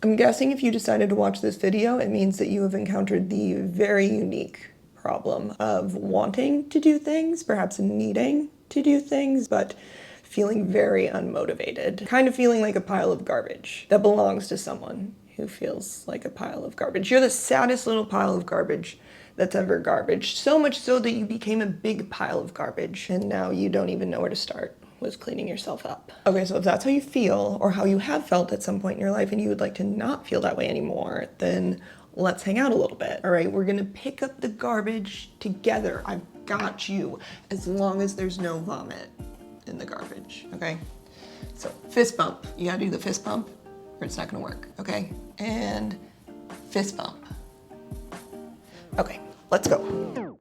I'm guessing if you decided to watch this video, it means that you have encountered the very unique problem of wanting to do things, perhaps needing to do things, but feeling very unmotivated. Kind of feeling like a pile of garbage that belongs to someone who feels like a pile of garbage. You're the saddest little pile of garbage that's ever garbage. So much so that you became a big pile of garbage and now you don't even know where to start with cleaning yourself up. Okay, so if that's how you feel or how you have felt at some point in your life and you would like to not feel that way anymore, then let's hang out a little bit. All right, we're gonna pick up the garbage together. I've got you, as long as there's no vomit in the garbage, okay? So fist bump, you gotta do the fist bump or it's not gonna work, okay? And fist bump. Okay, let's go.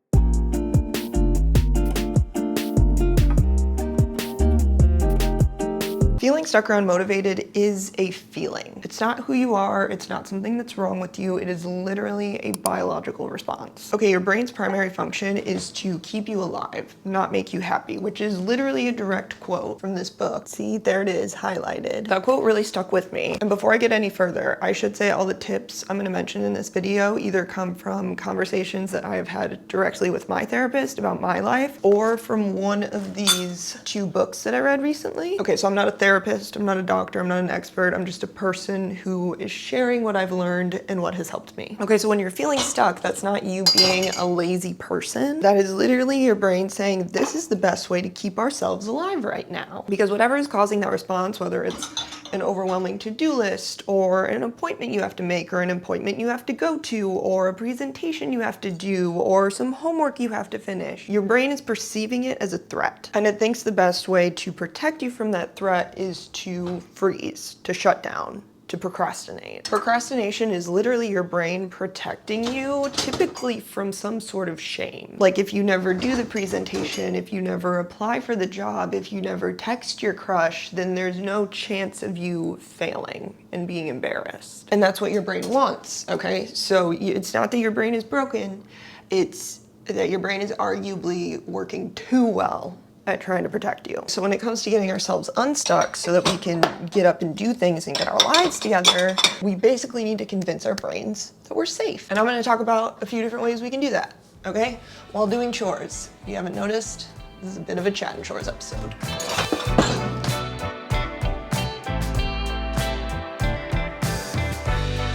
Feeling stuck or unmotivated is a feeling. It's not who you are, it's not something that's wrong with you, it is literally a biological response. Okay, your brain's primary function is to keep you alive, not make you happy, which is literally a direct quote from this book. See, there it is, highlighted. That quote really stuck with me. And before I get any further, I should say all the tips I'm gonna mention in this video either come from conversations that I have had directly with my therapist about my life, or from one of these 2 books that I read recently. Okay, so I'm not a therapist, I'm not a doctor, I'm not an expert, I'm just a person who is sharing what I've learned and what has helped me. Okay, so when you're feeling stuck, that's not you being a lazy person. That is literally your brain saying, this is the best way to keep ourselves alive right now. Because whatever is causing that response, whether it's an overwhelming to-do list or an appointment you have to make or an appointment you have to go to or a presentation you have to do or some homework you have to finish, your brain is perceiving it as a threat. And it thinks the best way to protect you from that threat is to freeze, to shut down, to procrastinate. Procrastination is literally your brain protecting you, typically from some sort of shame. Like if you never do the presentation, if you never apply for the job, if you never text your crush, then there's no chance of you failing and being embarrassed. And that's what your brain wants, okay? So it's not that your brain is broken, it's that your brain is arguably working too well at trying to protect you. So when it comes to getting ourselves unstuck so that we can get up and do things and get our lives together, we basically need to convince our brains that we're safe. And I'm gonna talk about a few different ways we can do that, okay? While doing chores. If you haven't noticed, this is a bit of a chat and chores episode.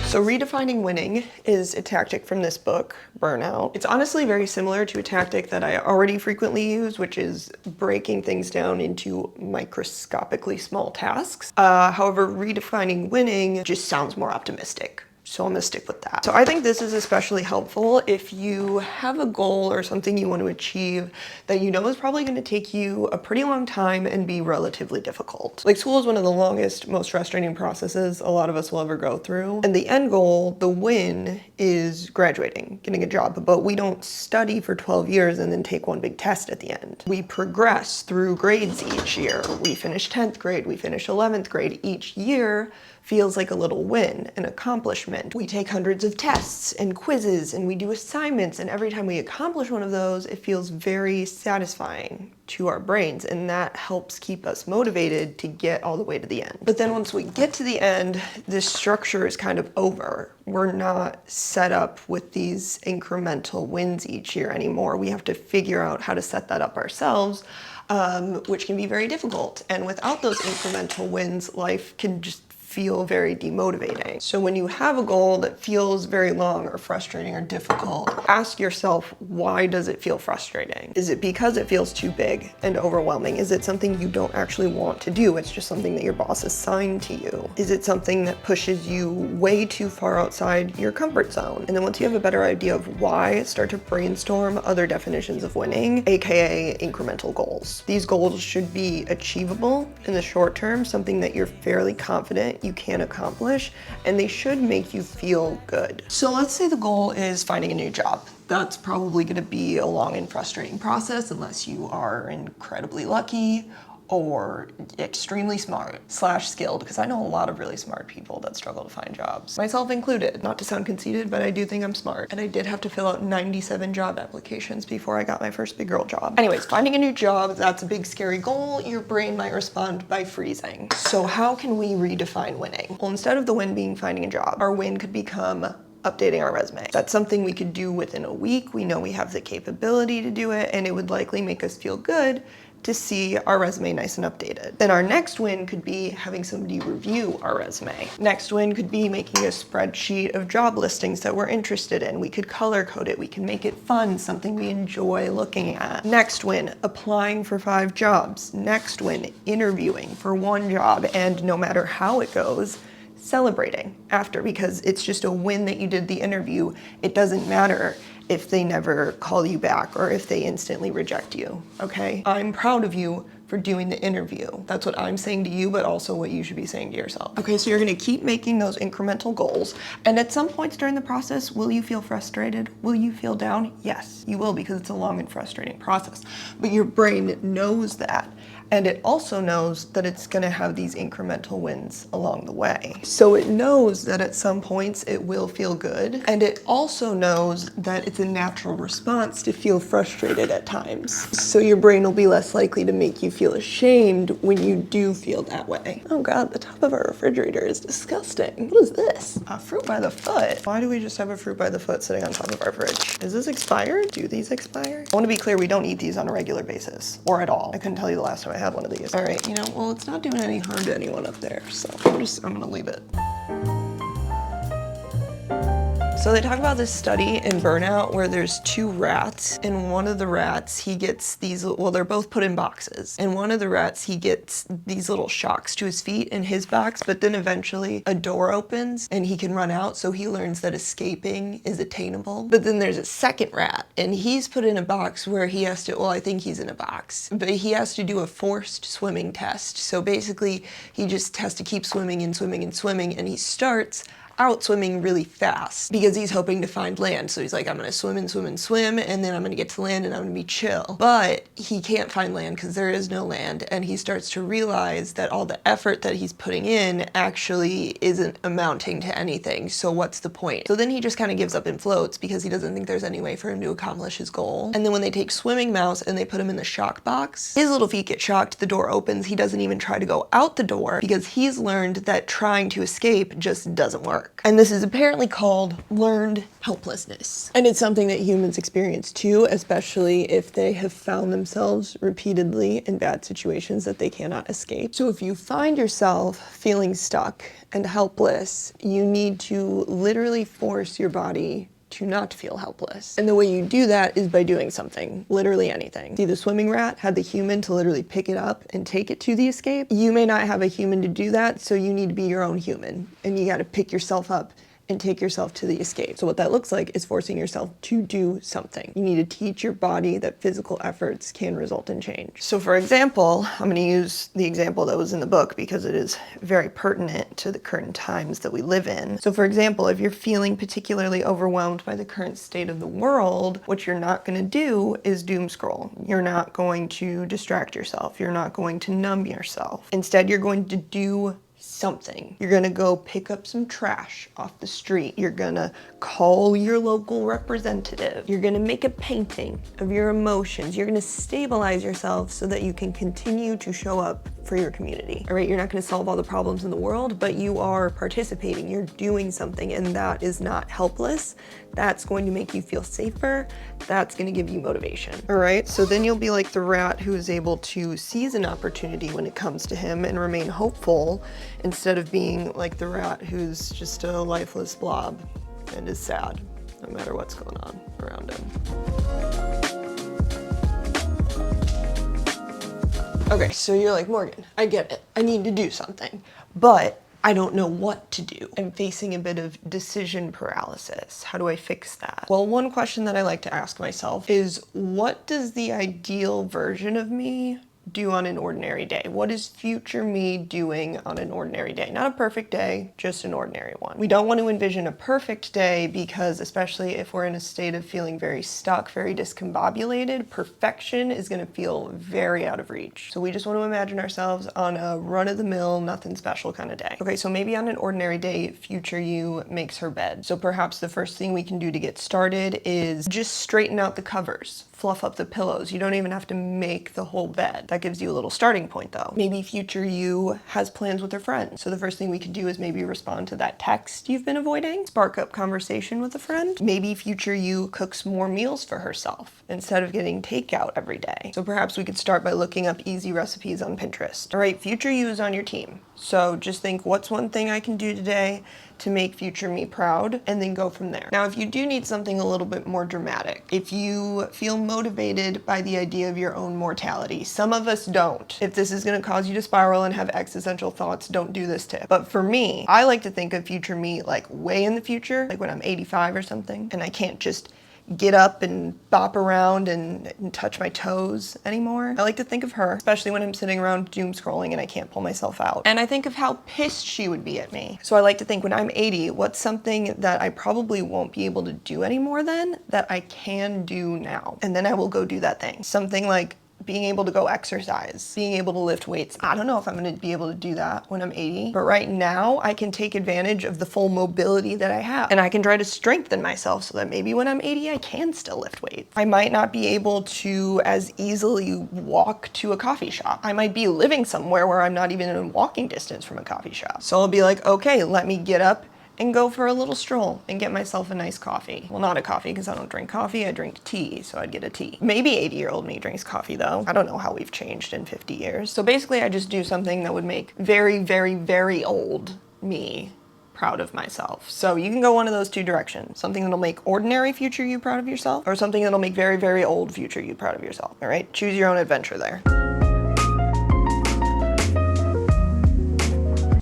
So redefining winning is a tactic from this book, Burnout. It's honestly very similar to a tactic that I already frequently use, which is breaking things down into microscopically small tasks. However, redefining winning just sounds more optimistic. So I'm gonna stick with that. So I think this is especially helpful if you have a goal or something you want to achieve that you know is probably gonna take you a pretty long time and be relatively difficult. Like school is one of the longest, most frustrating processes a lot of us will ever go through. And the end goal, the win, is graduating, getting a job. But we don't study for 12 years and then take one big test at the end. We progress through grades each year. We finish 10th grade, we finish 11th grade. Each year feels like a little win, an accomplishment. We take hundreds of tests and quizzes and we do assignments, and every time we accomplish one of those, it feels very satisfying to our brains, and that helps keep us motivated to get all the way to the end. But then once we get to the end, this structure is kind of over. We're not set up with these incremental wins each year anymore. We have to figure out how to set that up ourselves, which can be very difficult. And without those incremental wins, life can just feel very demotivating. So when you have a goal that feels very long or frustrating or difficult, ask yourself, why does it feel frustrating? Is it because it feels too big and overwhelming? Is it something you don't actually want to do? It's just something that your boss assigned to you. Is it something that pushes you way too far outside your comfort zone? And then once you have a better idea of why, start to brainstorm other definitions of winning, aka incremental goals. These goals should be achievable in the short term, something that you're fairly confident you can accomplish, and they should make you feel good. So let's say the goal is finding a new job. That's probably gonna be a long and frustrating process unless you are incredibly lucky, or extremely smart / skilled, because I know a lot of really smart people that struggle to find jobs, myself included. Not to sound conceited, but I do think I'm smart. And I did have to fill out 97 job applications before I got my first big girl job. Anyways, finding a new job, that's a big scary goal. Your brain might respond by freezing. So how can we redefine winning? Well, instead of the win being finding a job, our win could become updating our resume. That's something we could do within a week. We know we have the capability to do it, and it would likely make us feel good to see our resume nice and updated. Then our next win could be having somebody review our resume. Next win could be making a spreadsheet of job listings that we're interested in. We could color code it. We can make it fun, something we enjoy looking at. Next win, applying for 5 jobs. Next win, interviewing for 1 job, and no matter how it goes, celebrating after, because it's just a win that you did the interview. It doesn't matter if they never call you back or if they instantly reject you, okay? I'm proud of you for doing the interview. That's what I'm saying to you, but also what you should be saying to yourself. Okay, so you're gonna keep making those incremental goals, and at some points during the process, will you feel frustrated? Will you feel down? Yes, you will, because it's a long and frustrating process. But your brain knows that. And it also knows that it's gonna have these incremental wins along the way. So it knows that at some points it will feel good. And it also knows that it's a natural response to feel frustrated at times. So your brain will be less likely to make you feel ashamed when you do feel that way. Oh God, the top of our refrigerator is disgusting. What is this? A fruit by the foot. Why do we just have a fruit by the foot sitting on top of our fridge? Is this expired? Do these expire? I wanna be clear, we don't eat these on a regular basis, or at all. I couldn't tell you the last time I had one of these. All right, you know, well, it's not doing any harm to anyone up there, so I'm gonna leave it. So they talk about this study in Burnout where there's 2 rats, and one of the rats, he gets these, well, they're both put in boxes, and one of the rats, he gets these little shocks to his feet in his box, but then eventually a door opens and he can run out, so he learns that escaping is attainable. But then there's a second rat, and he's put in a box where he has to, well, I think he's in a box, but he has to do a forced swimming test. So basically, he just has to keep swimming and swimming and swimming, and he starts out swimming really fast because he's hoping to find land. So he's like, I'm gonna swim and swim and swim, and then I'm gonna get to land and I'm gonna be chill. But he can't find land because there is no land, and he starts to realize that all the effort that he's putting in actually isn't amounting to anything. So what's the point? So then he just kind of gives up and floats because he doesn't think there's any way for him to accomplish his goal. And then when they take Swimming Mouse and they put him in the shock box, his little feet get shocked, the door opens, he doesn't even try to go out the door because he's learned that trying to escape just doesn't work. And this is apparently called learned helplessness. And it's something that humans experience too, especially if they have found themselves repeatedly in bad situations that they cannot escape. So if you find yourself feeling stuck and helpless, you need to literally force your body to not feel helpless. And the way you do that is by doing something, literally anything. See, the swimming rat had the human to literally pick it up and take it to the escape. You may not have a human to do that, so you need to be your own human, and you gotta pick yourself up and take yourself to the escape. So what that looks like is forcing yourself to do something. You need to teach your body that physical efforts can result in change. So for example, I'm gonna use the example that was in the book because it is very pertinent to the current times that we live in. So for example, if you're feeling particularly overwhelmed by the current state of the world, what you're not gonna do is doom scroll. You're not going to distract yourself. You're not going to numb yourself. Instead, you're going to do something. You're gonna go pick up some trash off the street. You're gonna call your local representative. You're gonna make a painting of your emotions. You're gonna stabilize yourself so that you can continue to show up for your community. All right, you're not gonna solve all the problems in the world, but you are participating. You're doing something, and that is not helpless. That's going to make you feel safer. That's gonna give you motivation. All right, so then you'll be like the rat who is able to seize an opportunity when it comes to him and remain hopeful instead of being like the rat who's just a lifeless blob and is sad no matter what's going on around him. Okay, so you're like, Morgan, I get it. I need to do something, but I don't know what to do. I'm facing a bit of decision paralysis. How do I fix that? Well, one question that I like to ask myself is, what does the ideal version of me do on an ordinary day? What is future me doing on an ordinary day? Not a perfect day, just an ordinary one. We don't want to envision a perfect day because, especially if we're in a state of feeling very stuck, very discombobulated, perfection is going to feel very out of reach. So we just want to imagine ourselves on a run-of-the-mill, nothing special kind of day. Okay, so maybe on an ordinary day, future you makes her bed. So perhaps the first thing we can do to get started is just straighten out the covers, fluff up the pillows. You don't even have to make the whole bed. That gives you a little starting point though. Maybe future you has plans with her friends. So the first thing we can do is maybe respond to that text you've been avoiding, spark up conversation with a friend. Maybe future you cooks more meals for herself instead of getting takeout every day. So perhaps we could start by looking up easy recipes on Pinterest. All right, future you is on your team. So just think, what's one thing I can do today to make future me proud, and then go from there. Now, if you do need something a little bit more dramatic, if you feel motivated by the idea of your own mortality, some of us don't. If this is gonna cause you to spiral and have existential thoughts, don't do this tip. But for me, I like to think of future me like way in the future, like when I'm 85 or something, and I can't just get up and bop around and touch my toes anymore. I like to think of her, especially when I'm sitting around doom scrolling and I can't pull myself out. And I think of how pissed she would be at me. So I like to think, when I'm 80, what's something that I probably won't be able to do anymore then that I can do now? And then I will go do that thing. Something like being able to go exercise, being able to lift weights. I don't know if I'm gonna be able to do that when I'm 80, but right now I can take advantage of the full mobility that I have, and I can try to strengthen myself so that maybe when I'm 80, I can still lift weights. I might not be able to as easily walk to a coffee shop. I might be living somewhere where I'm not even in walking distance from a coffee shop. So I'll be like, okay, let me get up and go for a little stroll and get myself a nice coffee. Well, not a coffee because I don't drink coffee, I drink tea, so I'd get a tea. Maybe 80-year-old me drinks coffee though. I don't know how we've changed in 50 years. So basically I just do something that would make very, very, very old me proud of myself. So you can go one of those two directions. Something that'll make ordinary future you proud of yourself, or something that'll make very, very old future you proud of yourself. All right, choose your own adventure there.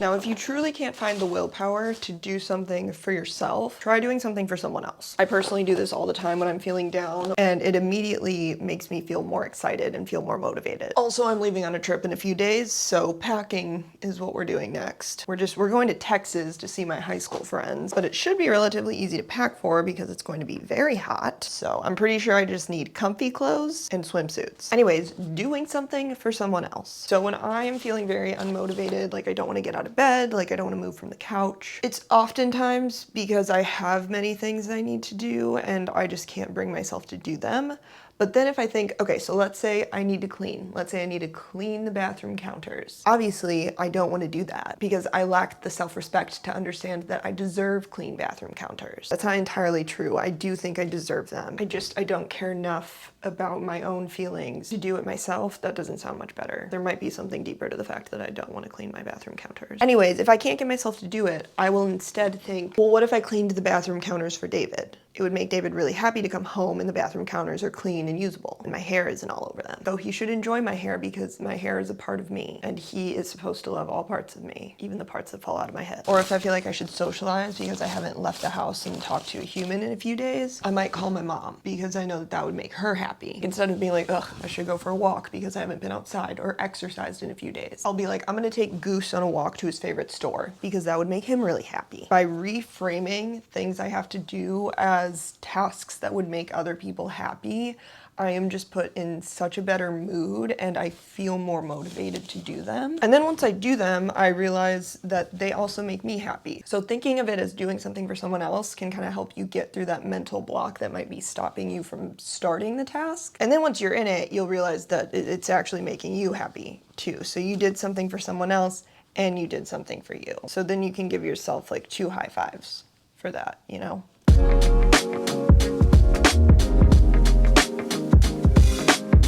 Now, if you truly can't find the willpower to do something for yourself, try doing something for someone else. I personally do this all the time when I'm feeling down, and it immediately makes me feel more excited and feel more motivated. Also, I'm leaving on a trip in a few days, so packing is what we're doing next. We're going to Texas to see my high school friends, but it should be relatively easy to pack for because it's going to be very hot. So I'm pretty sure I just need comfy clothes and swimsuits. Anyways, doing something for someone else. So when I am feeling very unmotivated, like I don't want to get out of bed, like I don't want to move from the couch, it's oftentimes because I have many things I need to do and I just can't bring myself to do them. But then if I think, okay, so let's say I need to clean. Let's say I need to clean the bathroom counters. Obviously, I don't want to do that because I lack the self-respect to understand that I deserve clean bathroom counters. That's not entirely true. I do think I deserve them. I don't care enough about my own feelings to do it myself. That doesn't sound much better. There might be something deeper to the fact that I don't want to clean my bathroom counters. Anyways, if I can't get myself to do it, I will instead think, well, what if I cleaned the bathroom counters for David? It would make David really happy to come home and the bathroom counters are clean and usable and my hair isn't all over them. Though he should enjoy my hair because my hair is a part of me and he is supposed to love all parts of me, even the parts that fall out of my head. Or if I feel like I should socialize because I haven't left the house and talked to a human in a few days, I might call my mom because I know that that would make her happy. Instead of being like, ugh, I should go for a walk because I haven't been outside or exercised in a few days, I'll be like, I'm gonna take Goose on a walk to his favorite store because that would make him really happy. By reframing things I have to do as tasks that would make other people happy, I am just put in such a better mood and I feel more motivated to do them. And then once I do them, I realize that they also make me happy. So thinking of it as doing something for someone else can kind of help you get through that mental block that might be stopping you from starting the task. And then once you're in it, you'll realize that it's actually making you happy too. So you did something for someone else and you did something for you. So then you can give yourself like 2 high fives for that, you know?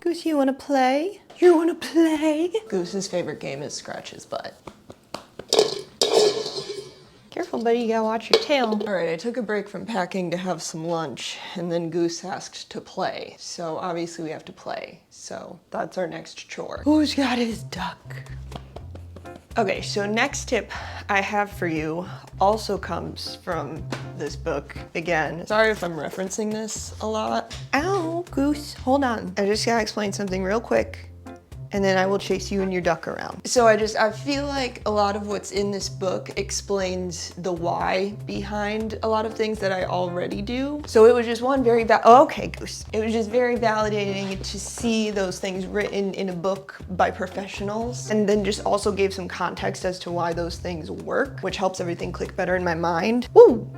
Goose, you wanna play? You wanna play? Goose's favorite game is scratch his butt. Careful, buddy, you gotta watch your tail. All right, I took a break from packing to have some lunch, and then Goose asked to play. So obviously we have to play. So that's our next chore. Who's got his duck? Okay, so next tip I have for you also comes from this book again. Sorry if I'm referencing this a lot. Ow, Goose, hold on. I just gotta explain something real quick. and then I will chase you and your duck around. So I feel like a lot of what's in this book explains the why behind a lot of things that I already do. So it was just one very, okay, Goose. It was just very validating to see those things written in a book by professionals, and then just also gave some context as to why those things work, which helps everything click better in my mind. Woo!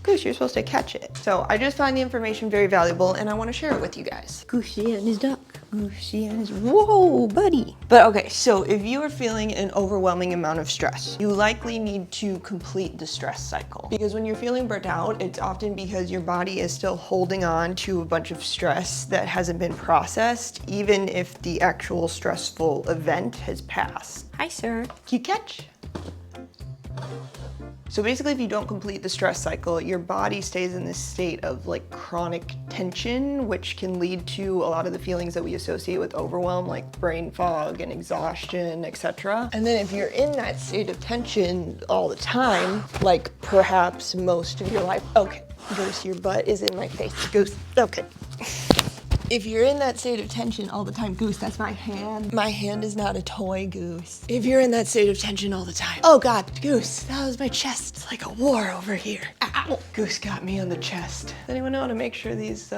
Goose, you're supposed to catch it. So I just find the information very valuable and I want to share it with you guys. Goosey and his duck. Goosey and his, whoa, buddy. But okay, so if you are feeling an overwhelming amount of stress, you likely need to complete the stress cycle. Because when you're feeling burnt out, it's often because your body is still holding on to a bunch of stress that hasn't been processed, even if the actual stressful event has passed. Hi, sir. Can you catch? So basically, if you don't complete the stress cycle, your body stays in this state of like chronic tension, which can lead to a lot of the feelings that we associate with overwhelm, like brain fog and exhaustion, etc. And then if you're in that state of tension all the time, like perhaps most of your life, okay, Goose, your butt is in my face. Goose, okay. If you're in that state of tension all the time, Goose, that's my hand. My hand is not a toy, Goose. If you're in that state of tension all the time, oh God, Goose, that was my chest. It's like a war over here. Ow. Goose got me on the chest. Does anyone know how to make sure these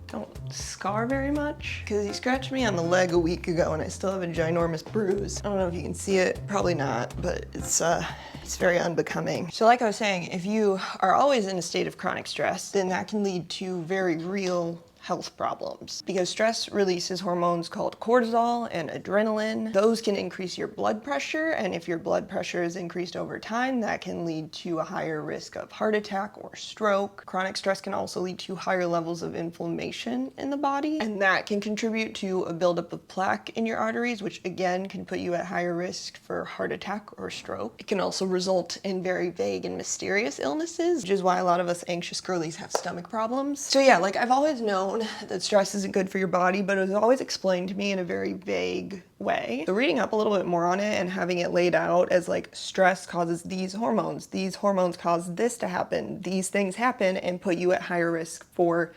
don't scar very much? Because he scratched me on the leg a week ago and I still have a ginormous bruise. I don't know if you can see it, probably not, but it's very unbecoming. So like I was saying, if you are always in a state of chronic stress, then that can lead to very real health problems, because stress releases hormones called cortisol and adrenaline. Those can increase your blood pressure, and if your blood pressure is increased over time, that can lead to a higher risk of heart attack or stroke. Chronic stress can also lead to higher levels of inflammation in the body, and that can contribute to a buildup of plaque in your arteries, which again can put you at higher risk for heart attack or stroke. It can also result in very vague and mysterious illnesses, which is why a lot of us anxious girlies have stomach problems. So yeah, like I've always known that stress isn't good for your body, but it was always explained to me in a very vague way. So reading up a little bit more on it and having it laid out as like stress causes these hormones cause this to happen, these things happen and put you at higher risk for,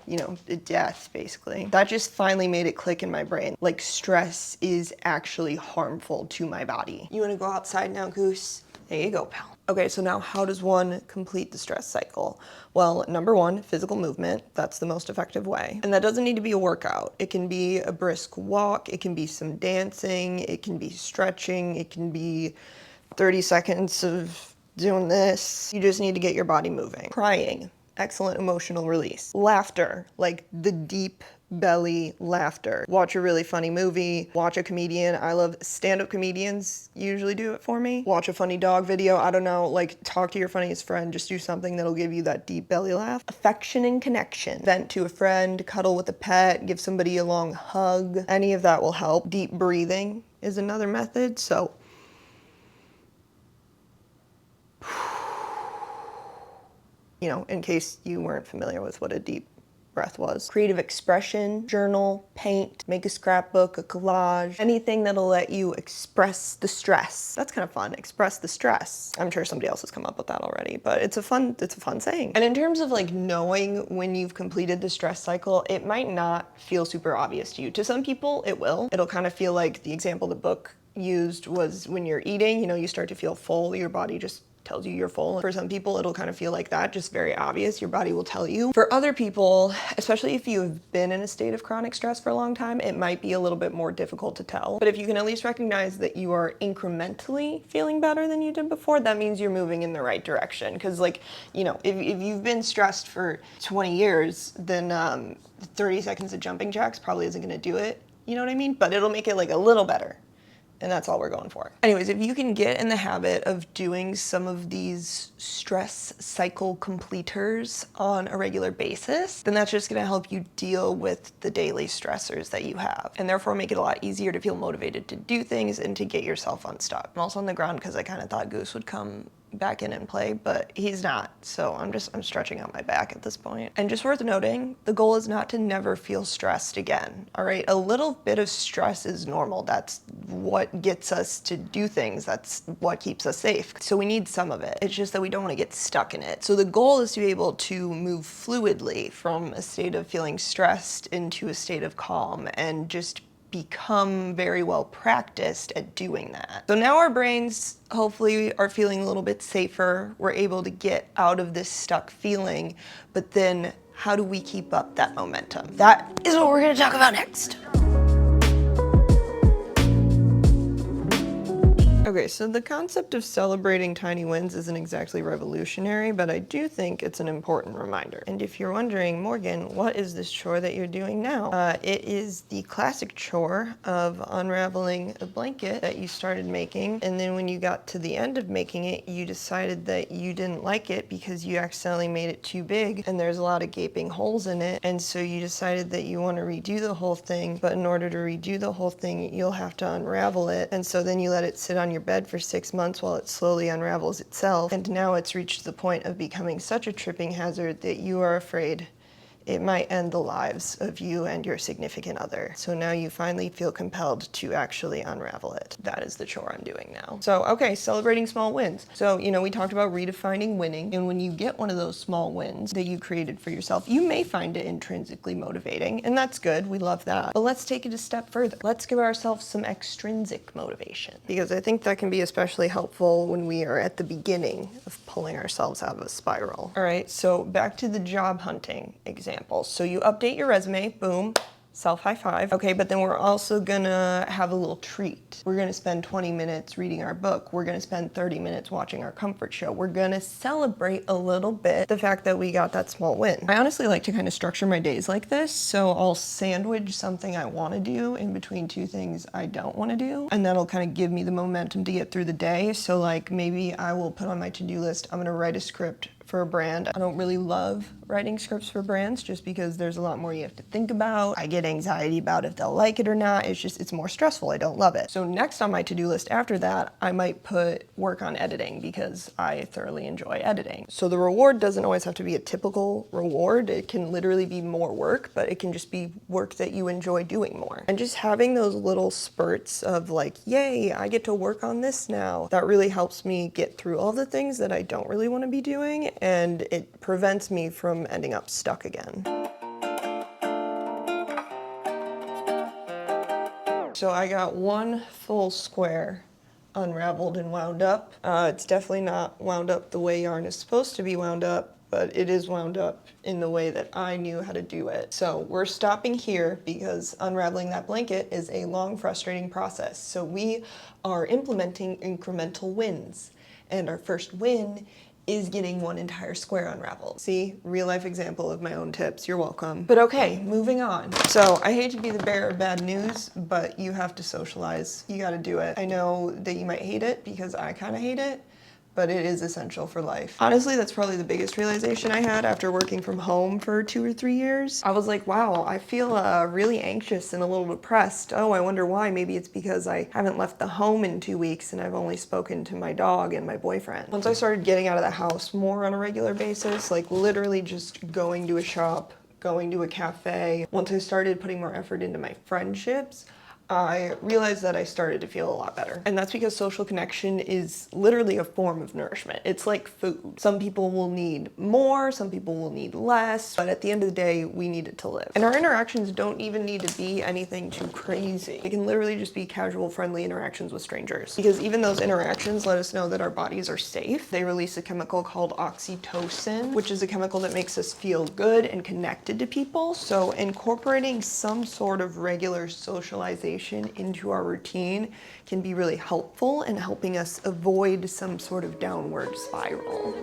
you know, death, basically. That just finally made it click in my brain. Like stress is actually harmful to my body. You wanna go outside now, Goose? There you go, pal. Okay, so now how does one complete the stress cycle? Well, number one, physical movement. That's the most effective way. And that doesn't need to be a workout. It can be a brisk walk, it can be some dancing, it can be stretching, it can be 30 seconds of doing this. You just need to get your body moving. Crying, excellent emotional release. Laughter, like the deep belly laughter. Watch a really funny movie, watch a comedian. I love stand-up comedians, usually do it for me. Watch a funny dog video, I don't know, like talk to your funniest friend, just do something that'll give you that deep belly laugh. Affection and connection. Vent to a friend, cuddle with a pet, give somebody a long hug. Any of that will help. Deep breathing is another method, so you know, in case you weren't familiar with what a deep breath was. Creative expression, journal, paint, make a scrapbook, a collage, anything that'll let you express the stress. That's kind of fun, express the stress. I'm sure somebody else has come up with that already, but it's a fun saying. And in terms of like knowing when you've completed the stress cycle, it might not feel super obvious to you. To some people, it will. It'll kind of feel like the example the book used was when you're eating, you know, you start to feel full, your body just tells you you're full. For some people, it'll kind of feel like that, just very obvious. Your body will tell you. For other people, especially if you've been in a state of chronic stress for a long time, it might be a little bit more difficult to tell. But if you can at least recognize that you are incrementally feeling better than you did before, that means you're moving in the right direction. Because like, you know, if you've been stressed for 20 years, then 30 seconds of jumping jacks probably isn't gonna do it. You know what I mean? But it'll make it like a little better. And that's all we're going for. Anyways, if you can get in the habit of doing some of these stress cycle completers on a regular basis, then that's just gonna help you deal with the daily stressors that you have, and therefore make it a lot easier to feel motivated to do things and to get yourself unstuck. I'm also on the ground because I kind of thought Goose would come back in and play, but he's not. So I'm stretching out my back at this point. And just worth noting, the goal is not to never feel stressed again, all right? A little bit of stress is normal. That's what gets us to do things. That's what keeps us safe. So we need some of it. It's just that we don't want to get stuck in it. So the goal is to be able to move fluidly from a state of feeling stressed into a state of calm and just become very well practiced at doing that. So now our brains hopefully are feeling a little bit safer. We're able to get out of this stuck feeling, but then how do we keep up that momentum? That is what we're gonna talk about next. Okay, so the concept of celebrating tiny wins isn't exactly revolutionary, but I do think it's an important reminder. And if you're wondering, Morgan, what is this chore that you're doing now? It is the classic chore of unraveling a blanket that you started making, and then when you got to the end of making it, you decided that you didn't like it because you accidentally made it too big, and there's a lot of gaping holes in it, and so you decided that you want to redo the whole thing, but in order to redo the whole thing, you'll have to unravel it, and so then you let it sit on your bed for 6 months while it slowly unravels itself, and now it's reached the point of becoming such a tripping hazard that you are afraid it might end the lives of you and your significant other. So now you finally feel compelled to actually unravel it. That is the chore I'm doing now. So, okay, celebrating small wins. So, we talked about redefining winning, and when you get one of those small wins that you created for yourself, you may find it intrinsically motivating, and that's good, we love that. But let's take it a step further. Let's give ourselves some extrinsic motivation, because I think that can be especially helpful when we are at the beginning of pulling ourselves out of a spiral. All right, so back to the job hunting example. So you update your resume, boom, self high five. Okay, but then we're also gonna have a little treat. We're gonna spend 20 minutes reading our book. We're gonna spend 30 minutes watching our comfort show. We're gonna celebrate a little bit the fact that we got that small win. I honestly like to kind of structure my days like this, so I'll sandwich something I wanna do in between two things I don't wanna do, and that'll kind of give me the momentum to get through the day. So like maybe I will put on my to-do list, I'm gonna write a script for a brand. I don't really love writing scripts for brands just because there's a lot more you have to think about. I get anxiety about if they'll like it or not. It's more stressful. I don't love it. So next on my to-do list after that, I might put work on editing because I thoroughly enjoy editing. So the reward doesn't always have to be a typical reward. It can literally be more work, but it can just be work that you enjoy doing more. And just having those little spurts of like, yay, I get to work on this now, that really helps me get through all the things that I don't really want to be doing, and it prevents me from ending up stuck again. So I got one full square unraveled and wound up. It's definitely not wound up the way yarn is supposed to be wound up, but it is wound up in the way that I knew how to do it. So we're stopping here because unraveling that blanket is a long, frustrating process. So we are implementing incremental wins, and our first win is getting one entire square unraveled. See, real life example of my own tips, you're welcome. But okay, moving on. So I hate to be the bearer of bad news, but you have to socialize. You gotta do it. I know that you might hate it because I kinda hate it, but it is essential for life. Honestly, that's probably the biggest realization I had after working from home for 2 or 3 years. I was like, wow, I feel really anxious and a little depressed. Oh, I wonder why. Maybe it's because I haven't left the home in 2 weeks and I've only spoken to my dog and my boyfriend. Once I started getting out of the house more on a regular basis, like literally just going to a shop, going to a cafe, once I started putting more effort into my friendships, I realized that I started to feel a lot better. And that's because social connection is literally a form of nourishment. It's like food. Some people will need more, some people will need less, but at the end of the day, we need it to live. And our interactions don't even need to be anything too crazy. It can literally just be casual, friendly interactions with strangers. Because even those interactions let us know that our bodies are safe. They release a chemical called oxytocin, which is a chemical that makes us feel good and connected to people. So incorporating some sort of regular socialization into our routine can be really helpful in helping us avoid some sort of downward spiral.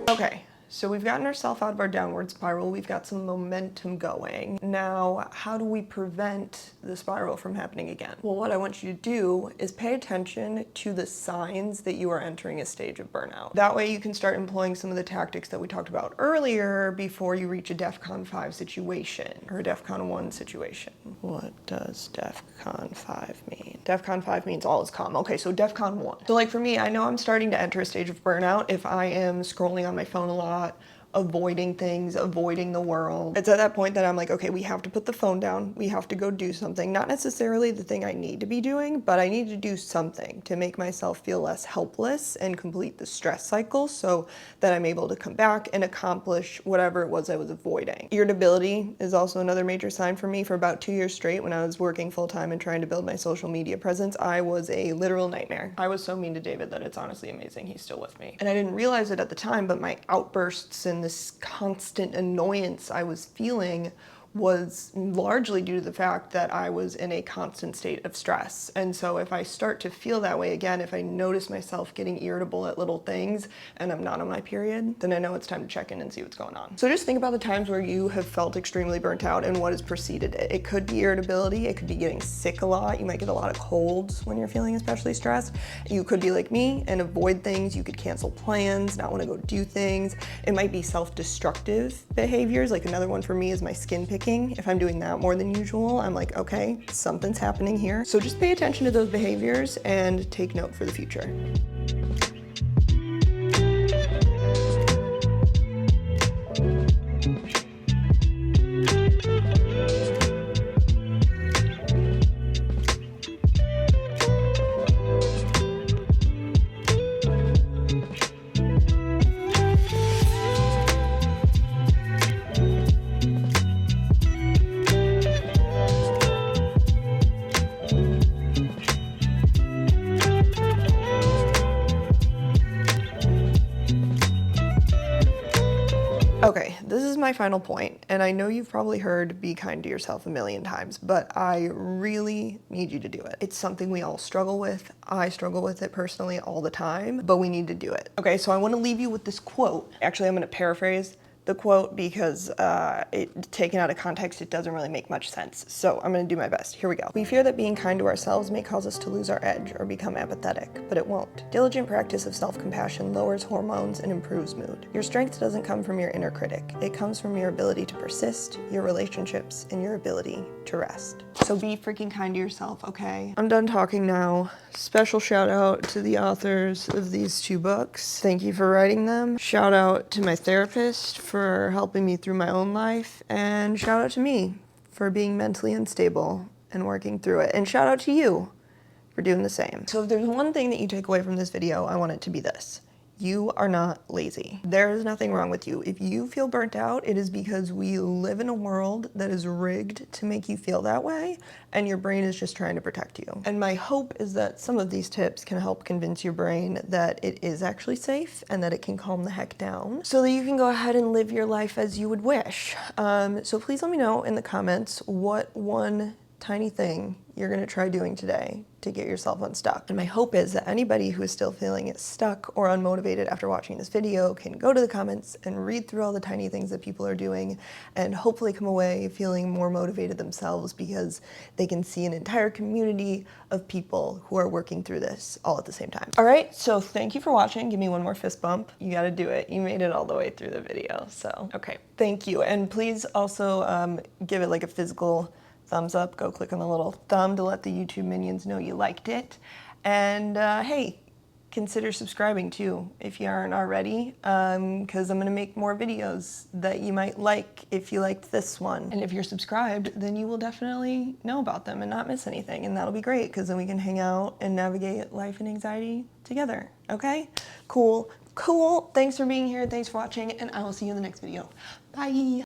Okay. So we've gotten ourselves out of our downward spiral, we've got some momentum going. Now, how do we prevent the spiral from happening again? Well, what I want you to do is pay attention to the signs that you are entering a stage of burnout. That way you can start employing some of the tactics that we talked about earlier before you reach a DEFCON 5 situation or a DEFCON 1 situation. What does DEFCON 5 mean? DEFCON 5 means all is calm. Okay, so DEFCON 1. So like for me, I know I'm starting to enter a stage of burnout if I am scrolling on my phone a lot, avoiding things, avoiding the world. It's at that point that I'm like, okay, we have to put the phone down. We have to go do something. Not necessarily the thing I need to be doing, but I need to do something to make myself feel less helpless and complete the stress cycle so that I'm able to come back and accomplish whatever it was I was avoiding. Irritability is also another major sign for me. For about 2 years straight, when I was working full-time and trying to build my social media presence, I was a literal nightmare. I was so mean to David that it's honestly amazing he's still with me. And I didn't realize it at the time, but my outbursts and this constant annoyance I was feeling was largely due to the fact that I was in a constant state of stress. And so if I start to feel that way again, if I notice myself getting irritable at little things and I'm not on my period, then I know it's time to check in and see what's going on. So just think about the times where you have felt extremely burnt out and what has preceded it. It could be irritability, it could be getting sick a lot. You might get a lot of colds when you're feeling especially stressed. You could be like me and avoid things. You could cancel plans, not want to go do things. It might be self-destructive behaviors. Like another one for me is my skin picking. If I'm doing that more than usual, I'm like, okay, something's happening here. So just pay attention to those behaviors and take note for the future. Okay, this is my final point, and I know you've probably heard be kind to yourself a million times, but I really need you to do it. It's something we all struggle with. I struggle with it personally all the time, but we need to do it. Okay, so I want to leave you with this quote. Actually, I'm going to paraphrase the quote because taken out of context, it doesn't really make much sense. So I'm going to do my best. Here we go. We fear that being kind to ourselves may cause us to lose our edge or become apathetic, but it won't. Diligent practice of self-compassion lowers hormones and improves mood. Your strength doesn't come from your inner critic. It comes from your ability to persist, your relationships, and your ability to rest. So be freaking kind to yourself, okay? I'm done talking now. Special shout out to the authors of these 2 books. Thank you for writing them. Shout out to my therapist for helping me through my own life. And shout out to me for being mentally unstable and working through it. And shout out to you for doing the same. So if there's one thing that you take away from this video, I want it to be this. You are not lazy. There is nothing wrong with you. If you feel burnt out, it is because we live in a world that is rigged to make you feel that way, and your brain is just trying to protect you. And my hope is that some of these tips can help convince your brain that it is actually safe and that it can calm the heck down so that you can go ahead and live your life as you would wish. So please let me know in the comments what one tiny thing you're gonna try doing today to get yourself unstuck. And my hope is that anybody who is still feeling stuck or unmotivated after watching this video can go to the comments and read through all the tiny things that people are doing and hopefully come away feeling more motivated themselves because they can see an entire community of people who are working through this all at the same time. All right, so thank you for watching. Give me one more fist bump. You gotta do it. You made it all the way through the video, so. Okay, thank you. And please also give it like a physical thumbs up. Go click on the little thumb to let the YouTube minions know you liked it. And hey, consider subscribing too if you aren't already, because I'm gonna make more videos that you might like if you liked this one. And if you're subscribed, then you will definitely know about them and not miss anything. And that'll be great because then we can hang out and navigate life and anxiety together. Okay? Cool. Cool. Thanks for being here. Thanks for watching, and I will see you in the next video. Bye.